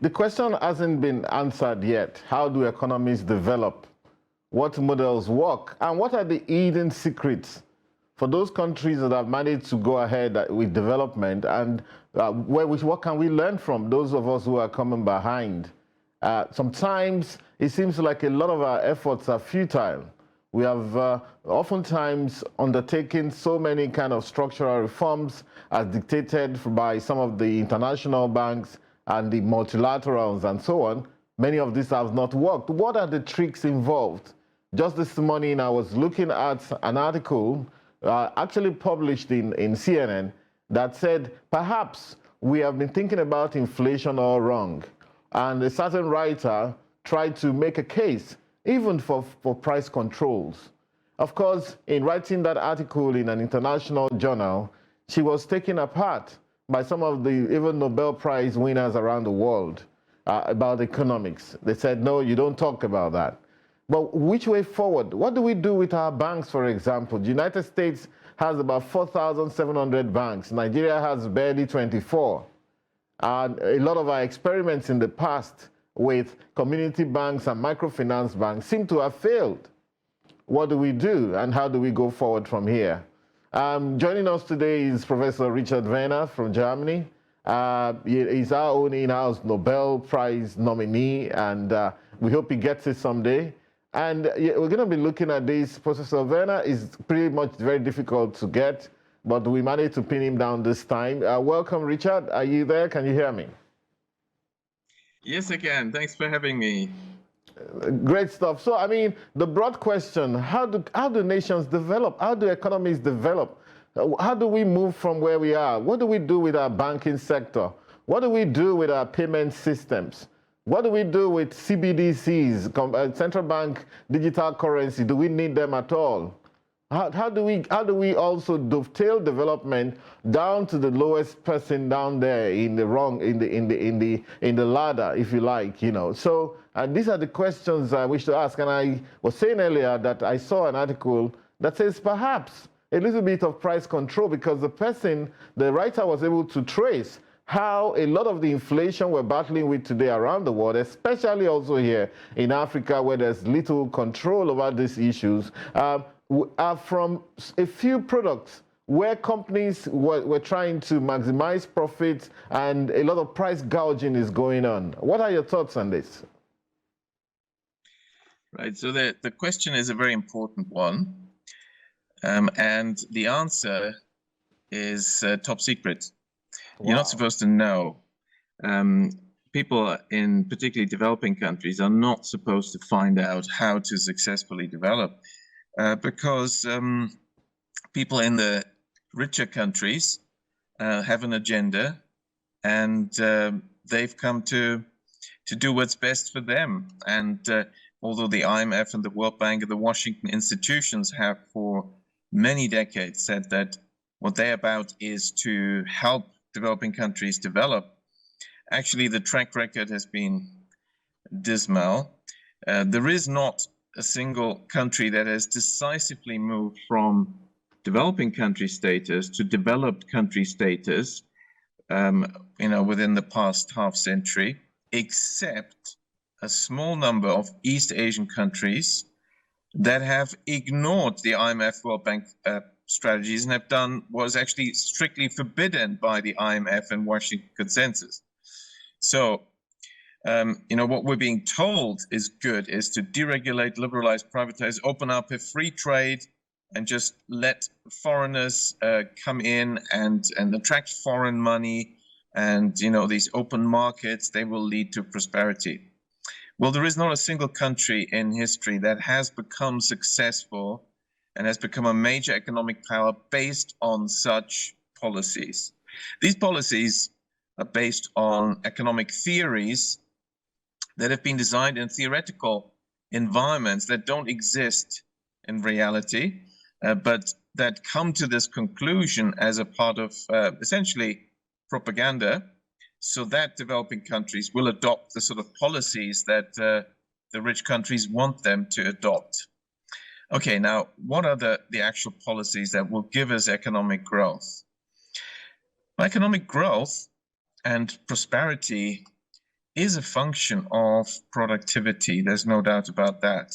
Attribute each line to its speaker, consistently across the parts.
Speaker 1: the question hasn't been answered yet. How do economies develop? What models work? And what are the hidden secrets for those countries that have managed to go ahead with development? And what can we learn from those of us who are coming behind? Sometimes it seems like a lot of our efforts are futile. We have oftentimes undertaken so many kind of structural reforms as dictated by some of the international banks and the multilaterals and so on. Many of these have not worked. What are the tricks involved? Just this morning, I was looking at an article actually published in CNN that said, perhaps we have been thinking about inflation all wrong. And a certain writer tried to make a case even for price controls. Of course, in writing that article in an international journal, she was taken apart by some of the even Nobel Prize winners around the world about economics. They said, no, you don't talk about that. But which way forward? What do we do with our banks, for example? The United States has about 4,700 banks. Nigeria has barely 24. And a lot of our experiments in the past with community banks and microfinance banks seem to have failed. What do we do, and how do we go forward from here? Joining us today is Professor Richard Werner from Germany. He's our own in-house Nobel Prize nominee, and we hope he gets it someday. And we're going to be looking at this. Professor Werner is pretty much very difficult to get, but we managed to pin him down this time. Welcome, Richard. Are you there? Can you hear me?
Speaker 2: Yes, I can. Thanks for having me.
Speaker 1: Great stuff. So, I mean, the broad question, how do nations develop? How do economies develop? How do we move from where we are? What do we do with our banking sector? What do we do with our payment systems? What do we do with CBDCs, central bank digital currency? Do we need them at all? How do we also dovetail development down to the lowest person down there in the ladder, if you like, you know? So these are the questions I wish to ask. And I was saying earlier that I saw an article that says perhaps a little bit of price control, because the writer was able to trace how a lot of the inflation we're battling with today around the world, especially also here in Africa, where there's little control over these issues, are from a few products where companies were trying to maximize profits, and a lot of price gouging is going on. What are your thoughts on this?
Speaker 2: Right, so the question is a very important one, and the answer is top secret. Wow. You're not supposed to know. People in particularly developing countries are not supposed to find out how to successfully develop. Because people in the richer countries have an agenda, and they've come to do what's best for them. And although the IMF and the World Bank and the Washington institutions have for many decades said that what they're about is to help developing countries develop, actually the track record has been dismal. There is not a single country that has decisively moved from developing country status to developed country status, within the past half century, except a small number of East Asian countries that have ignored the IMF World Bank strategies and have done what is actually strictly forbidden by the IMF and Washington consensus. So, what we're being told is good is to deregulate, liberalize, privatize, open up a free trade, and just let foreigners come in and attract foreign money. And, these open markets, they will lead to prosperity. Well, there is not a single country in history that has become successful and has become a major economic power based on such policies. These policies are based on economic theories that have been designed in theoretical environments that don't exist in reality, but that come to this conclusion as a part of essentially propaganda, so that developing countries will adopt the sort of policies that the rich countries want them to adopt. Okay, now, what are the actual policies that will give us economic growth? Well, economic growth and prosperity is a function of productivity. There's no doubt about that.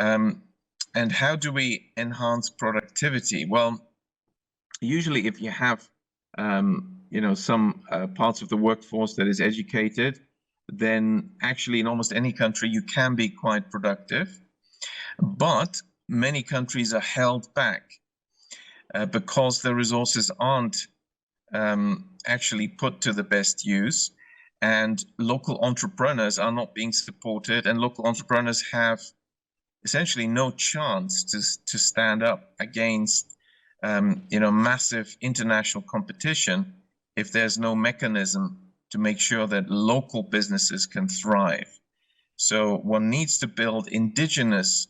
Speaker 2: And how do we enhance productivity? Well, usually if you have, some parts of the workforce that is educated, then actually in almost any country you can be quite productive. But many countries are held back because the resources aren't actually put to the best use, and local entrepreneurs are not being supported, and local entrepreneurs have essentially no chance to stand up against massive international competition if there's no mechanism to make sure that local businesses can thrive. So one needs to build indigenous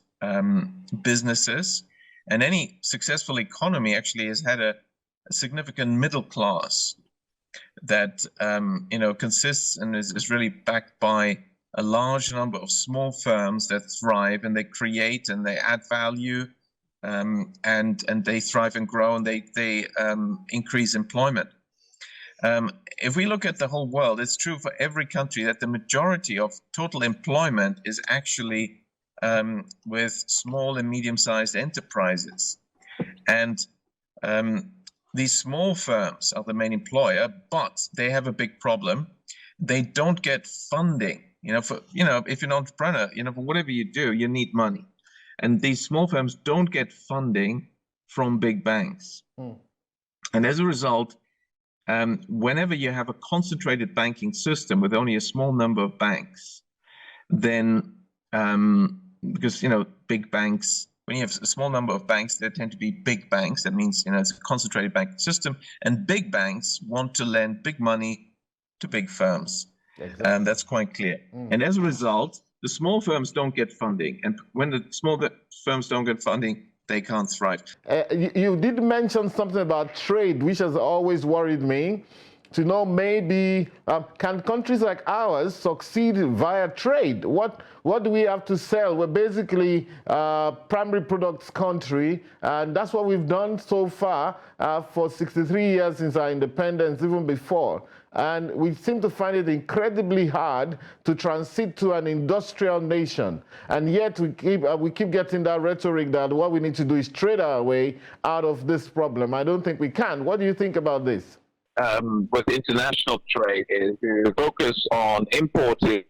Speaker 2: businesses, and any successful economy actually has had a significant middle class that consists and is really backed by a large number of small firms that thrive, and they create and they add value, and they thrive and grow, and they increase employment. If we look at the whole world, it's true for every country that the majority of total employment is actually with small and medium-sized enterprises. And these small firms are the main employer, but they have a big problem. They don't get funding. If you're an entrepreneur, for whatever you do, you need money. And these small firms don't get funding from big banks. And as a result, whenever you have a concentrated banking system with only a small number of banks, then because big banks, when you have a small number of banks, there tend to be big banks. That means it's a concentrated banking system, and big banks want to lend big money to big firms. Exactly. And that's quite clear. And as a result, the small firms don't get funding, and when the small firms don't get funding, they can't thrive.
Speaker 1: You did mention something about trade, which has always worried me. To know maybe, can countries like ours succeed via trade? What do we have to sell? We're basically a primary products country, and that's what we've done so far for 63 years since our independence, even before. And we seem to find it incredibly hard to transit to an industrial nation. And yet we keep getting that rhetoric that what we need to do is trade our way out of this problem. I don't think we can. What do you think about this?
Speaker 3: With international trade is to focus on importing.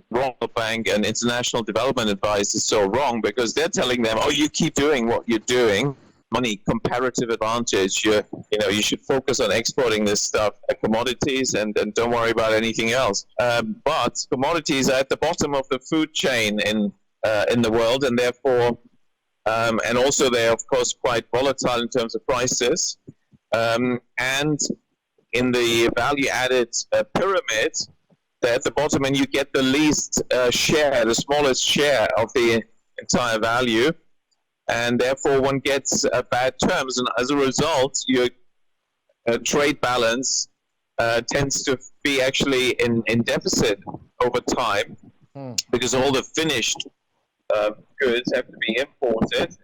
Speaker 3: World Bank and international development advice is so wrong, because they're telling them, oh, you keep doing what you're doing, money comparative advantage, you should focus on exporting this stuff, commodities, and don't worry about anything else. But commodities are at the bottom of the food chain in the world, and therefore and also they're of course quite volatile in terms of prices, and in the value-added pyramid, they're at the bottom, and you get the least share, the smallest share of the entire value, and therefore one gets bad terms, and as a result, your trade balance tends to be actually in deficit over time, because all the finished goods have to be imported,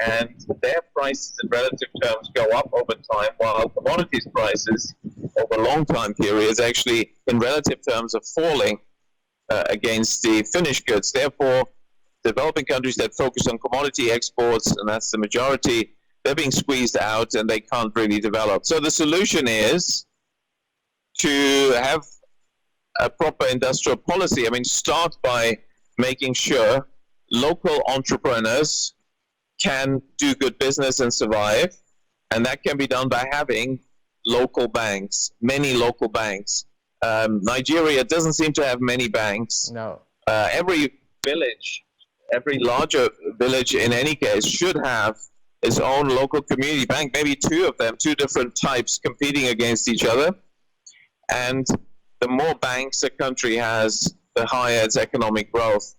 Speaker 3: and their prices in relative terms go up over time, while commodities prices over long time periods actually in relative terms are falling against the finished goods. Therefore, developing countries that focus on commodity exports, and that's the majority, they're being squeezed out and they can't really develop. So the solution is to have a proper industrial policy. I mean, start by making sure local entrepreneurs can do good business and survive, and that can be done by having local banks, many local banks. Nigeria doesn't seem to have many banks.
Speaker 1: No.
Speaker 3: Every village, every larger village in any case, should have its own local community bank, maybe two of them, two different types competing against each other. And the more banks a country has, the higher its economic growth.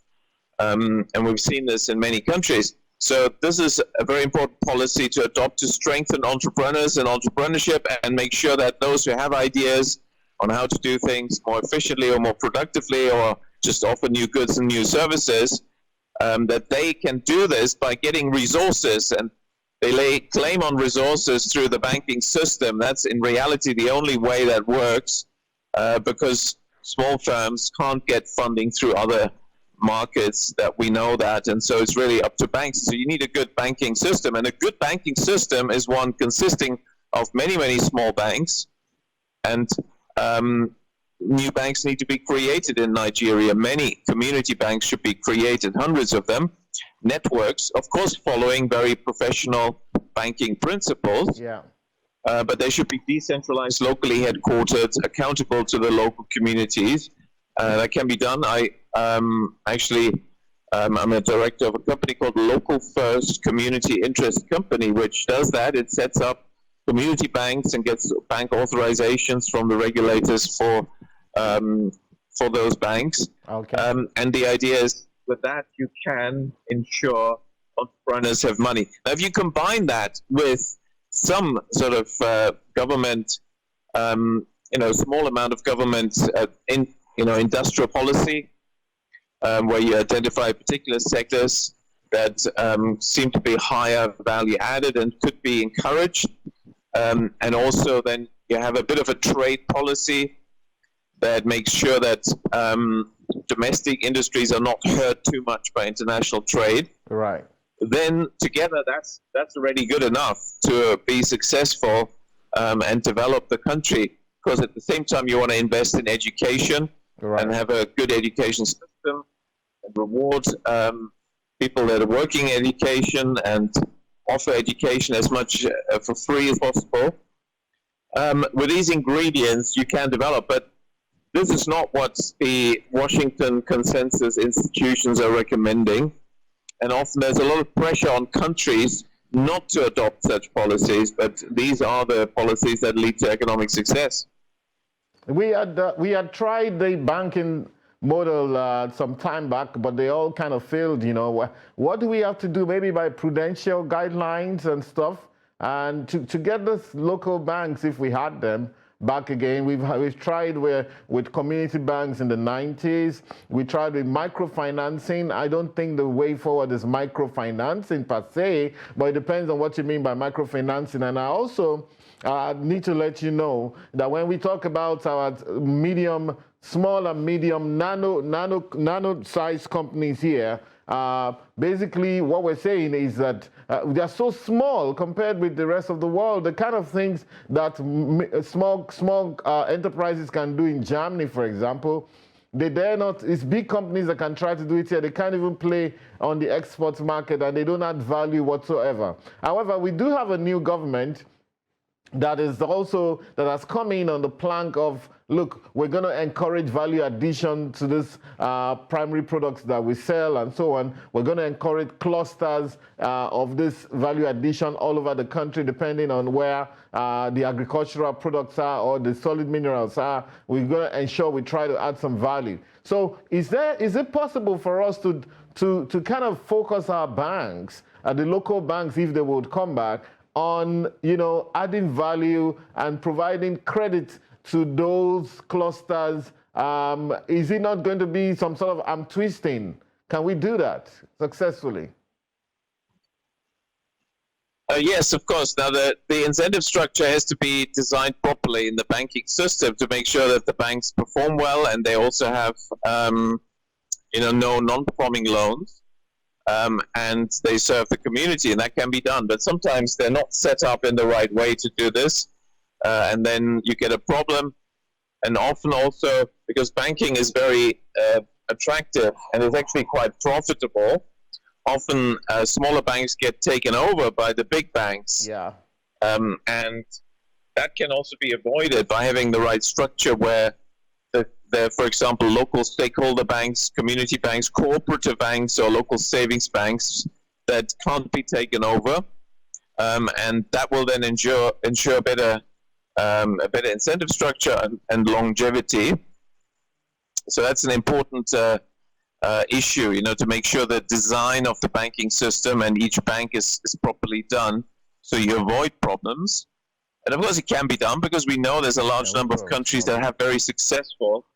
Speaker 3: And we've seen this in many countries. So this is a very important policy to adopt to strengthen entrepreneurs and entrepreneurship, and make sure that those who have ideas on how to do things more efficiently or more productively, or just offer new goods and new services, that they can do this by getting resources, and they lay claim on resources through the banking system. That's in reality the only way that works, because small firms can't get funding through other markets, that we know that, and so it's really up to banks. So you need a good banking system, and a good banking system is one consisting of many, many small banks, and new banks need to be created in Nigeria. Many community banks should be created, hundreds of them. Networks, of course, following very professional banking principles.
Speaker 1: Yeah.
Speaker 3: But they should be decentralized, locally headquartered, accountable to the local communities. That can be done. I'm a director of a company called Local First Community Interest Company, which does that. It sets up community banks and gets bank authorizations from the regulators for those banks.
Speaker 1: Okay.
Speaker 3: And the idea is, with that, you can ensure entrepreneurs have money. Now, if you combine that with some sort of government, small amount of government industrial policy, where you identify particular sectors that seem to be higher value added and could be encouraged, and also then you have a bit of a trade policy that makes sure that domestic industries are not hurt too much by international trade.
Speaker 1: Right.
Speaker 3: Then together, that's already good enough to be successful and develop the country. Because at the same time, you want to invest in education and have a good education system and reward people that are working in education and offer education as much for free as possible. With these ingredients, you can develop, but this is not what the Washington consensus institutions are recommending. And often there's a lot of pressure on countries not to adopt such policies, but these are the policies that lead to economic success.
Speaker 1: We had tried the banking model some time back, but they all kind of failed. What do we have to do? Maybe by prudential guidelines and stuff, and to get those local banks, if we had them, back again. We've tried with community banks in the 90s. We tried with microfinancing. I don't think the way forward is microfinancing per se, but it depends on what you mean by microfinancing. And I also need to let you know that when we talk about our small and medium nano-sized companies here, basically what we're saying is that they're so small compared with the rest of the world. The kind of things that small enterprises can do in Germany, for example, they dare not. It's big companies that can try to do it here. They can't even play on the export market, and they don't add value whatsoever. However, we do have a new government that has come in on the plank of, look, we're going to encourage value addition to this primary products that we sell and so on. We're going to encourage clusters of this value addition all over the country, depending on where the agricultural products are or the solid minerals are. We're going to ensure we try to add some value. So is it possible for us to kind of focus our banks, the local banks, if they would come back, on adding value and providing credit to those clusters? Is it not going to be some sort of arm twisting? Can we do that successfully?
Speaker 3: Yes, of course. Now, the incentive structure has to be designed properly in the banking system to make sure that the banks perform well, and they also have no non-performing loans. And they serve the community, and that can be done. But sometimes they're not set up in the right way to do this, and then you get a problem. And often also, because banking is very attractive and is actually quite profitable, often smaller banks get taken over by the big banks.
Speaker 1: Yeah.
Speaker 3: And that can also be avoided by having the right structure where for example, local stakeholder banks, community banks, cooperative banks, or local savings banks that can't be taken over, and that will then ensure a better incentive structure and longevity. So that's an important issue, to make sure the design of the banking system and each bank is properly done, so you avoid problems. And of course, it can be done because we know there's a large number of countries that have very successful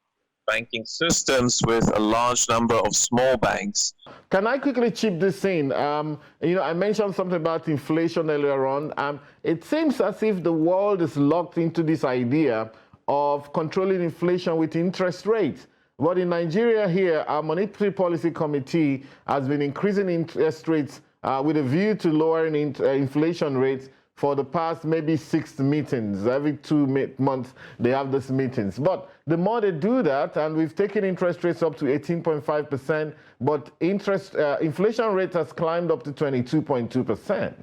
Speaker 3: banking systems with a large number of small banks.
Speaker 1: Can I quickly chip this in? I mentioned something about inflation earlier on. It seems as if the world is locked into this idea of controlling inflation with interest rates. But in Nigeria here, our Monetary Policy Committee has been increasing interest rates with a view to lowering inflation rates for the past maybe 6 meetings. Every 2 months, they have these meetings. But the more they do that, and we've taken interest rates up to 18.5%, but inflation rate has climbed up to 22.2%.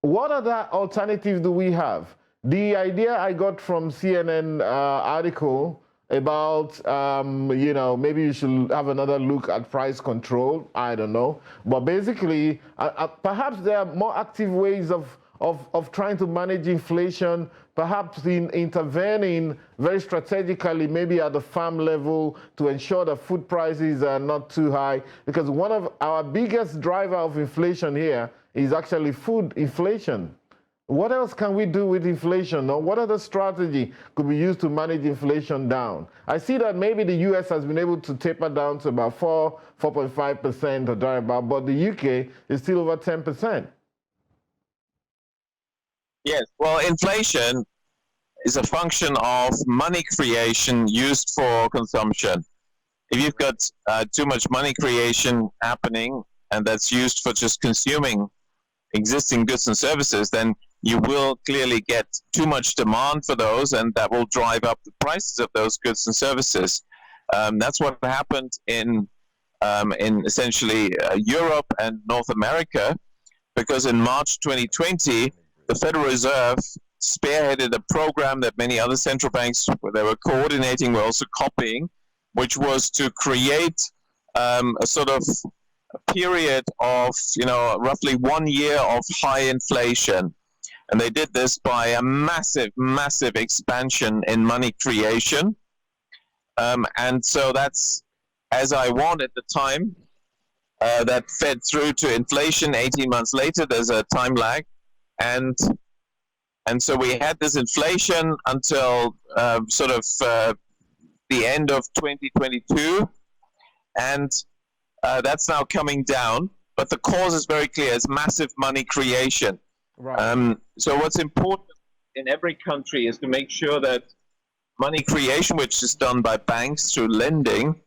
Speaker 1: What other alternatives do we have? The idea I got from CNN article about, maybe you should have another look at price control. I don't know. But basically, perhaps there are more active ways of trying to manage inflation, perhaps in intervening very strategically, maybe at the farm level, to ensure that food prices are not too high. Because one of our biggest driver of inflation here is actually food inflation. What else can we do with inflation? Or what other strategy could be used to manage inflation down? I see that maybe the US has been able to taper down to about 4.5% or thereabout, but the UK is still over 10%.
Speaker 3: Yes, well, inflation is a function of money creation used for consumption. If you've got too much money creation happening, and that's used for just consuming existing goods and services, then you will clearly get too much demand for those, and that will drive up the prices of those goods and services. That's what happened in essentially Europe and North America, because in March 2020, the Federal Reserve spearheaded a program that many other central banks, they were coordinating, were also copying, which was to create a sort of a period of, roughly 1 year of high inflation. And they did this by a massive, massive expansion in money creation. And so that's, as I want at the time, that fed through to inflation 18 months later. There's a time lag. And so we had this inflation until the end of 2022. And that's now coming down. But the cause is very clear. It's massive money creation. Right. So what's important in every country is to make sure that money creation, which is done by banks through lending,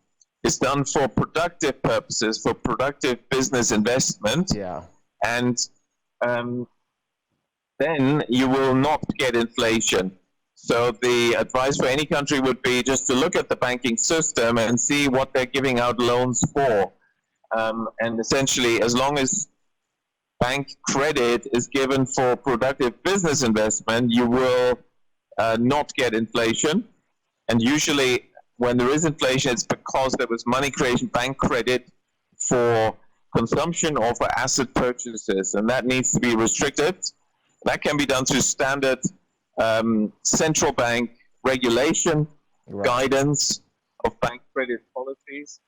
Speaker 3: is done for productive purposes, for productive business investment. Yeah. And then you will not get inflation. So the advice for any country would be just to look at the banking system and see what they're giving out loans for. And essentially, as long as bank credit is given for productive business investment, you will not get inflation. And usually when there is inflation, it's because there was money creation, bank credit for consumption or for asset purchases. And that needs to be restricted. That can be done through standard central bank regulation, right, guidance of bank credit policies.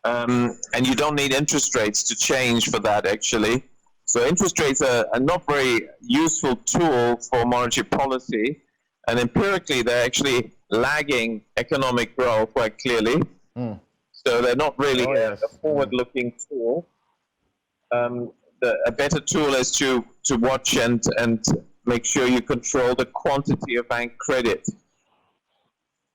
Speaker 3: And you don't need interest rates to change for that, actually. So interest rates are not very useful tool for monetary policy, and empirically they're actually lagging economic growth quite clearly. So they're not really a forward-looking tool. A better tool is to watch and make sure you control the quantity of bank credit.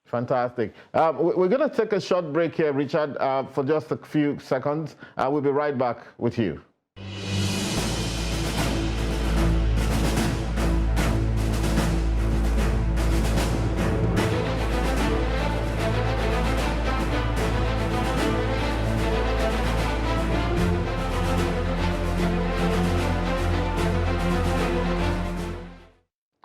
Speaker 1: Fantastic. We're going to take a short break here, Richard, for just a few seconds. We'll be right back with you.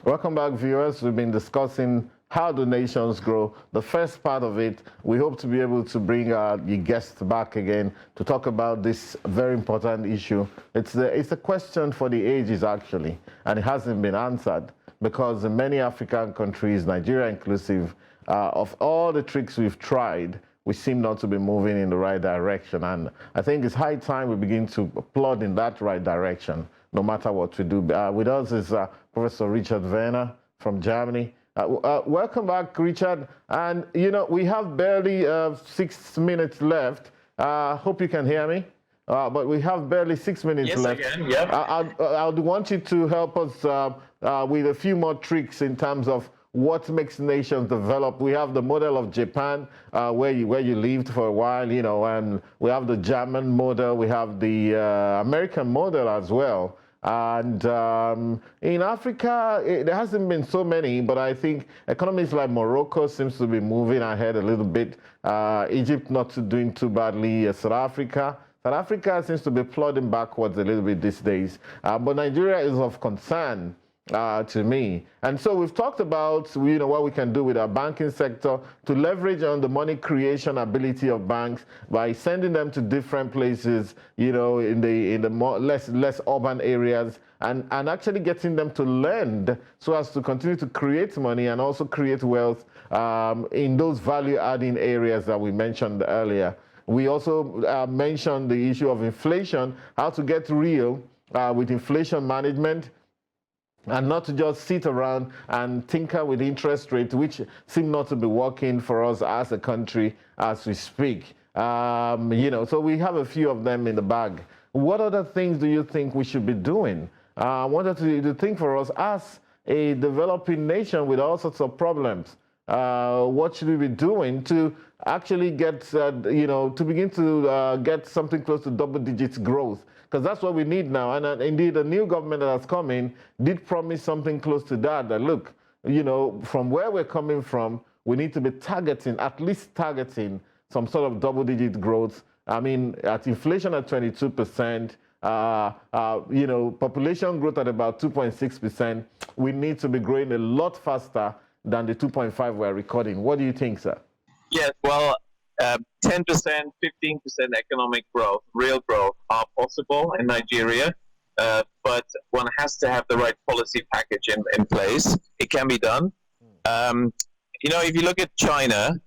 Speaker 1: Welcome back, viewers. We've been discussing how do nations grow. The first part of it, we hope to be able to bring our guests back again to talk about this very important issue. It's a question for the ages, actually, and it hasn't been answered because in many African countries, Nigeria inclusive, of all the tricks we've tried, we seem not to be moving in the right direction. And I think it's high time we begin to plod in that right direction, no matter what we do. With us is Professor Richard Werner from Germany. Welcome back, Richard. And, we have barely 6 minutes left. Hope you can hear me. But we have barely 6 minutes left.
Speaker 3: Yes, I can. Yep.
Speaker 1: I want you to help us with a few more tricks in terms of what makes nations develop. We have the model of Japan, where you lived for a while, you know, and we have the German model, we have the American model as well. And in Africa, there hasn't been so many, but I think economies like Morocco seems to be moving ahead a little bit. Egypt not doing too badly. South Africa seems to be plodding backwards a little bit these days. But Nigeria is of concern to me. And so we've talked about, you know, what we can do with our banking sector to leverage on the money creation ability of banks by sending them to different places, you know, in the more less urban areas, and actually getting them to lend so as to continue to create money and also create wealth in those value-adding areas that we mentioned earlier. We also mentioned the issue of inflation, how to get real with inflation management, and not to just sit around and tinker with interest rates, which seem not to be working for us as a country as we speak. You know, so we have a few of them in the bag. What other things do you think we should be doing? I wanted to think for us as a developing nation with all sorts of problems. What should we be doing to actually get, you know, to begin to get something close to double-digit growth? Because that's what we need now. And indeed, the new government that has come in did promise something close to that. That look, you know, from where we're coming from, we need to be targeting, at least targeting some sort of double-digit growth. I mean, at inflation at 22%, you know, population growth at about 2.6%, we need to be growing a lot faster than the 2.5 we're recording. What do you think, sir?
Speaker 3: Yes, well, 10%, 15% economic growth, real growth, are possible in Nigeria, but one has to have the right policy package in place. It can be done. You know, if you look at China,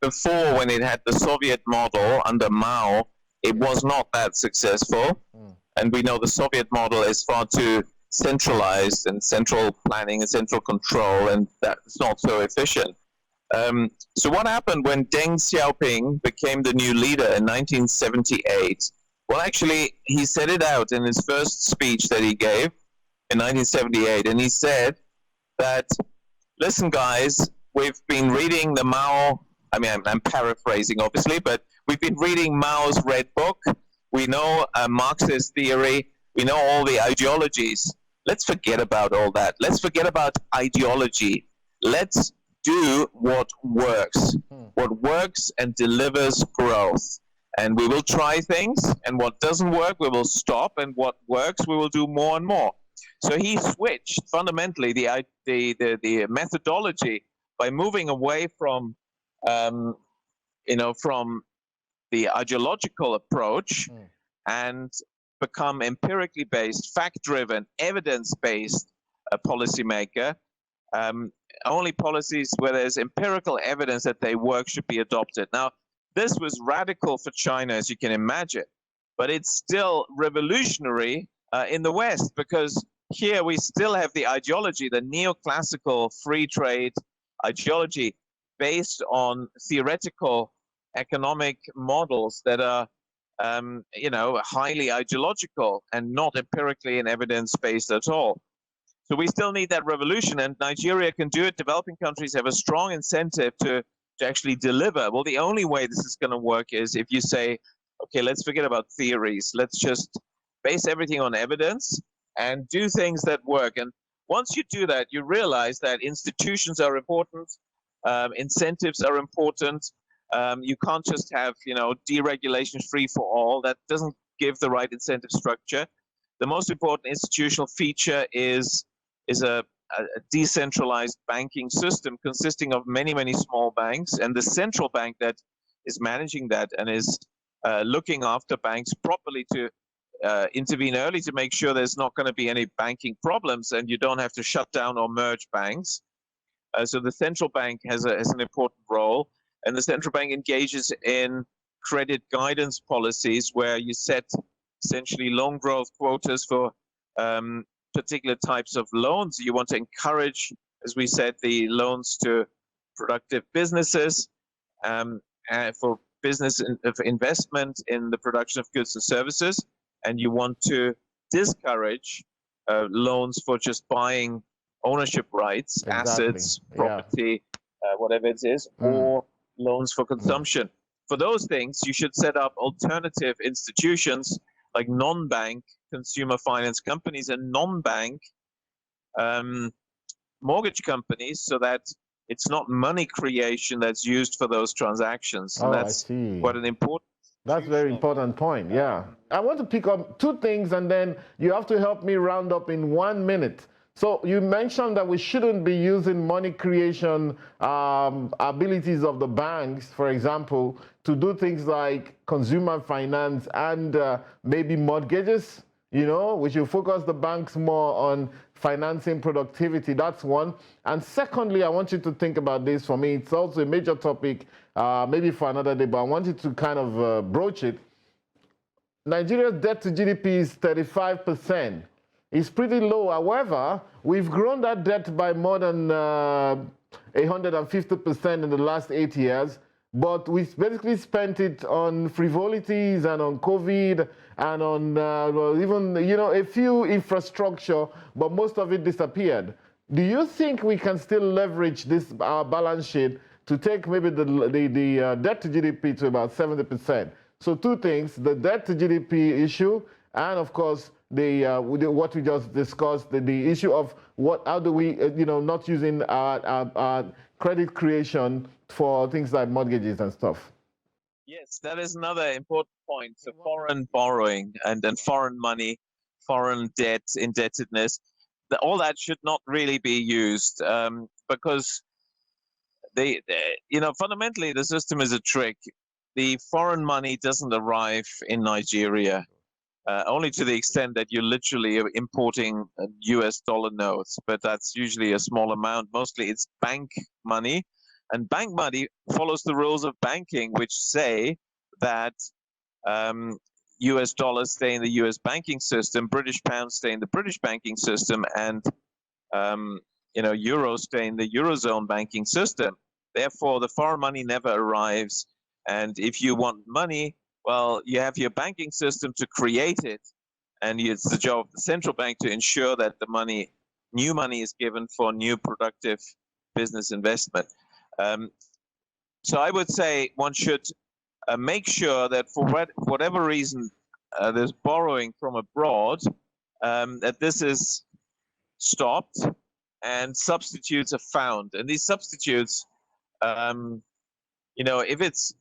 Speaker 3: before, when it had the Soviet model under Mao, it was not that successful. And we know the Soviet model is far too centralized and central planning and central control, and that's not so efficient. So what happened when Deng Xiaoping became the new leader in 1978? Well, actually, he said it out in his first speech that he gave in 1978, and he said that, listen, guys, we've been reading the Mao, I mean, I'm paraphrasing, obviously, but we've been reading Mao's Red Book. We know Marxist theory. We know all the ideologies. Let's forget about all that. Let's forget about ideology. Let's do what works and delivers growth. And we will try things, and what doesn't work, we will stop, and what works, we will do more and more. So he switched fundamentally the methodology by moving away from, you know, from the ideological approach and become empirically based, fact-driven, evidence-based policymaker. Only policies where there's empirical evidence that they work should be adopted. Now, this was radical for China, as you can imagine, but it's still revolutionary in the West, because here we still have the ideology, the neoclassical free trade ideology based on theoretical economic models that are, you know, highly ideological and not empirically and evidence-based at all. So we still need that revolution, and Nigeria can do it. Developing countries have a strong incentive to actually deliver. Well, the only way this is going to work is if you say, okay, let's forget about theories. Let's just base everything on evidence and do things that work. And once you do that, you realize that institutions are important, incentives are important. You can't just have, you know, deregulation free for all. That doesn't give the right incentive structure. The most important institutional feature is a decentralized banking system consisting of many, many small banks, and the central bank that is managing that and is looking after banks properly to intervene early to make sure there's not going to be any banking problems and you don't have to shut down or merge banks. So the central bank has an important role, and the central bank engages in credit guidance policies where you set essentially loan growth quotas for particular types of loans. You want to encourage, as we said, the loans to productive businesses for business investment in the production of goods and services, and you want to discourage loans for just buying ownership rights,
Speaker 1: Exactly.
Speaker 3: assets,
Speaker 1: Yeah.
Speaker 3: property, whatever it is, or loans for consumption. For those things, you should set up alternative institutions like non-bank consumer finance companies and non-bank mortgage companies, so that it's not money creation that's used for those transactions. And
Speaker 1: Oh,
Speaker 3: that's
Speaker 1: I see.
Speaker 3: quite an important.
Speaker 1: That's a very important point, yeah. I want to pick up two things, and then you have to help me round up in 1 minute. So you mentioned that we shouldn't be using money creation abilities of the banks, for example, to do things like consumer finance and maybe mortgages. You know, we should focus the banks more on financing productivity. That's one. And secondly, I want you to think about this. For me, it's also a major topic, maybe for another day, but I want you to kind of broach it. Nigeria's debt to GDP is 35%. It's pretty low. However, we've grown that debt by more than 150% in the last 8 years. But we basically spent it on frivolities and on COVID and on even, you know, a few infrastructure, but most of it disappeared. Do you think we can still leverage this balance sheet to take maybe the debt to GDP to about 70%? So two things, the debt to GDP issue, and of course, what we just discussed, the issue of how do we, you know, not using credit creation for things like mortgages and stuff.
Speaker 3: Yes, that is another important point. So foreign borrowing and foreign money, foreign debt, indebtedness, all that should not really be used because you know, fundamentally the system is a trick. The foreign money doesn't arrive in Nigeria. Only to the extent that you're literally importing US dollar notes, but that's usually a small amount. Mostly it's bank money, and bank money follows the rules of banking, which say that US dollars stay in the US banking system, British pounds stay in the British banking system, and you know, euros stay in the Eurozone banking system. Therefore, the foreign money never arrives. And if you want money, well, you have your banking system to create it, and it's the job of the central bank to ensure that the money, new money, is given for new productive business investment. So I would say one should make sure that for whatever reason there's borrowing from abroad, that this is stopped and substitutes are found. And these substitutes, you know, if it's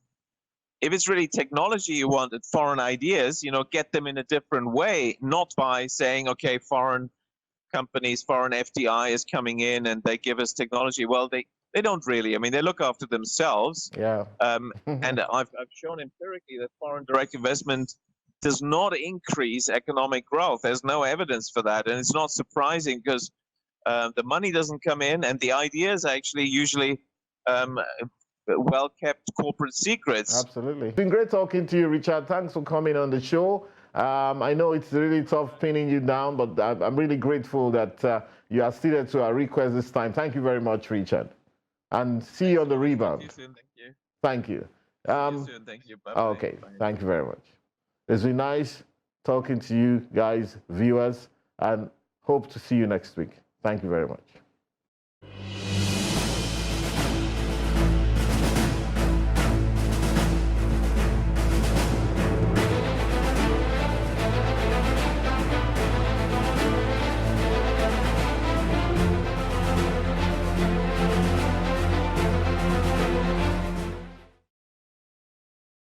Speaker 3: really technology you want, foreign ideas, you know, get them in a different way, not by saying, okay, foreign companies, foreign FDI is coming in and they give us technology. Well, they don't really. I mean, they look after themselves.
Speaker 1: Yeah.
Speaker 3: And I've shown empirically that foreign direct investment does not increase economic growth. There's no evidence for that. And it's not surprising because the money doesn't come in, and the ideas actually usually well-kept corporate secrets.
Speaker 1: Absolutely. It's been great talking to you, Richard. Thanks for coming on the show. I know it's really tough pinning you down, but I'm really grateful that you acceded to our request this time. Thank you very much, Richard. And see you on the rebound.
Speaker 3: See you soon. Thank you.
Speaker 1: Thank you.
Speaker 3: See you soon. Thank you. Bye-bye.
Speaker 1: Okay.
Speaker 3: Bye.
Speaker 1: Thank you very much. It's been nice talking to you guys, viewers, and hope to see you next week. Thank you very much.